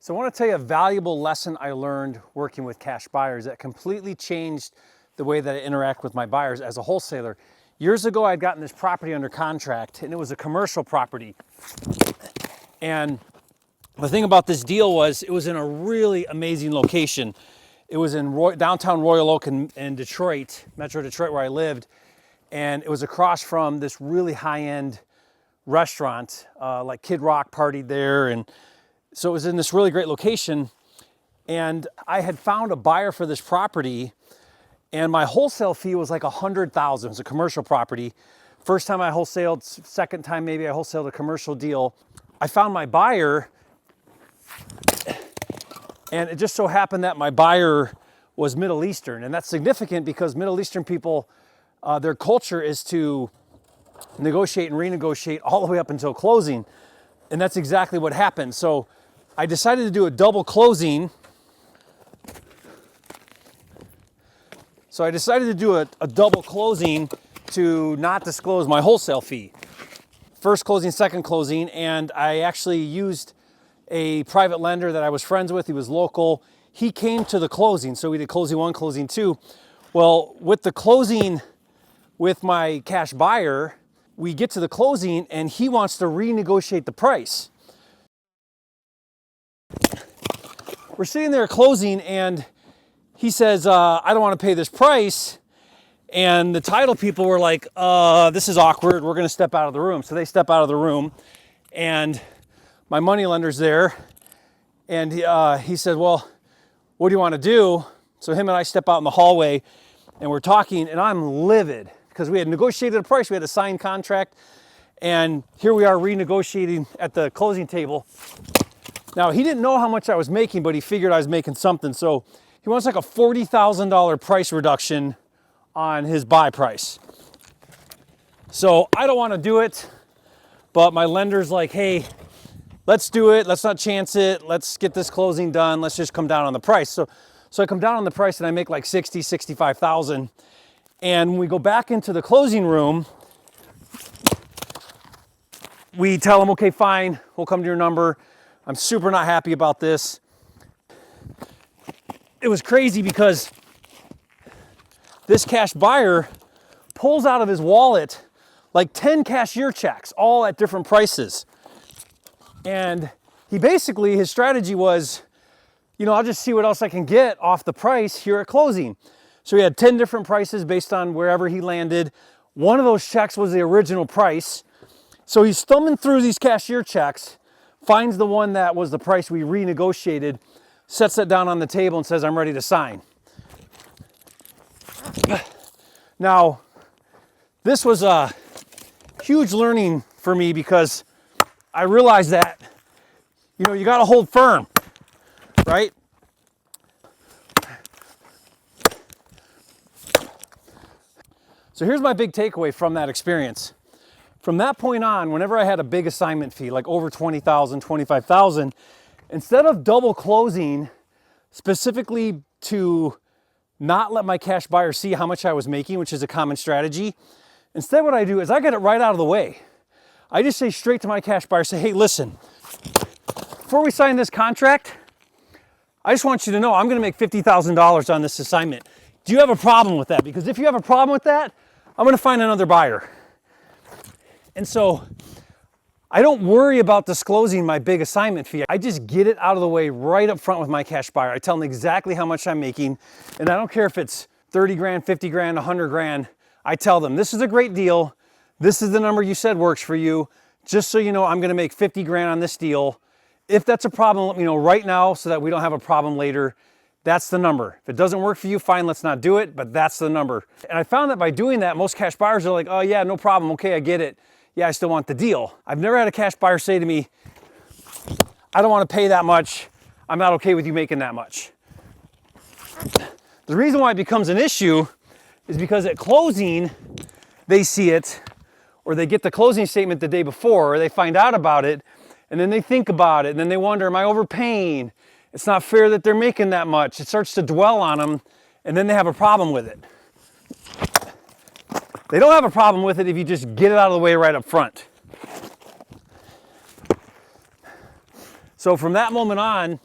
So I want to tell you a valuable lesson I learned working with cash buyers that completely changed the way that I interact with my buyers as a wholesaler. Years ago, I'd gotten this property under contract, and it was a commercial property. And the thing about this deal was it was in a really amazing location. It was in downtown Royal Oak in Detroit, Metro Detroit, where I lived. And it was across from this really high-end restaurant, like Kid Rock partied there. And so it was in this really great location. And I had found a buyer for this property, and my wholesale fee was like $100,000. It was a commercial property. First time I wholesaled, second time maybe I wholesaled a commercial deal. I found my buyer, and it just so happened that my buyer was Middle Eastern. And that's significant because Middle Eastern people, their culture is to negotiate and renegotiate all the way up until closing. And that's exactly what happened. So I decided to do a double closing. So I decided to do a double closing to not disclose my wholesale fee. First closing, second closing, and I actually used a private lender that I was friends with. He was local. He came to the closing, so we did closing one, closing two. Well, with the closing with my cash buyer, we get to the closing and he wants to renegotiate the price. We're sitting there closing and he says, I don't want to pay this price. And the title people were like, this is awkward. We're going to step out of the room. So they step out of the room and my money lender's there. And he said, well, what do you want to do? So him and I step out in the hallway and we're talking, and I'm livid because we had negotiated a price. We had a signed contract. And here we are renegotiating at the closing table. Now, he didn't know how much I was making, but he figured I was making something. So he wants like a $40,000 price reduction on his buy price. So I don't want to do it, but my lender's like, hey, let's do it. Let's not chance it. Let's get this closing done. Let's just come down on the price. So I come down on the price and I make like 60, 65,000. And when we go back into the closing room, we tell him, okay, fine, we'll come to your number. I'm super not happy about this. It was crazy because this cash buyer pulls out of his wallet like 10 cashier checks, all at different prices. And he basically, his strategy was, I'll just see what else I can get off the price here at closing. So he had 10 different prices based on wherever he landed. One of those checks was the original price. So he's thumbing through these cashier checks, finds the one that was the price we renegotiated, sets it down on the table and says, I'm ready to sign. Now, this was a huge learning for me because I realized that, you got to hold firm, right? So here's my big takeaway from that experience. From that point on, whenever I had a big assignment fee, like over $20,000, $25,000, instead of double closing specifically to not let my cash buyer see how much I was making, which is a common strategy, instead what I do is I get it right out of the way. I just say straight to my cash buyer, say, hey, listen, before we sign this contract, I just want you to know I'm going to make $50,000 on this assignment. Do you have a problem with that? Because if you have a problem with that, I'm going to find another buyer. And so I don't worry about disclosing my big assignment fee. I just get it out of the way right up front with my cash buyer. I tell them exactly how much I'm making. And I don't care if it's 30 grand, 50 grand, 100 grand. I tell them, this is a great deal. This is the number you said works for you. Just so you know, I'm going to make 50 grand on this deal. If that's a problem, let me know right now so that we don't have a problem later. That's the number. If it doesn't work for you, fine, let's not do it, but that's the number. And I found that by doing that, most cash buyers are like, oh yeah, no problem. Okay, I get it. Yeah, I still want the deal. I've never had a cash buyer say to me, I don't want to pay that much. I'm not okay with you making that much. The reason why it becomes an issue is because at closing, they see it, or they get the closing statement the day before, or they find out about it, and then they think about it, and then they wonder, am I overpaying? It's not fair that they're making that much. It starts to dwell on them, and then they have a problem with it. They don't have a problem with it if you just get it out of the way right up front. So from that moment on,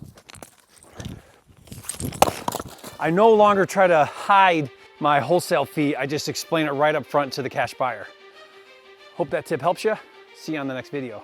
I no longer try to hide my wholesale fee. I just explain it right up front to the cash buyer. Hope that tip helps you. See you on the next video.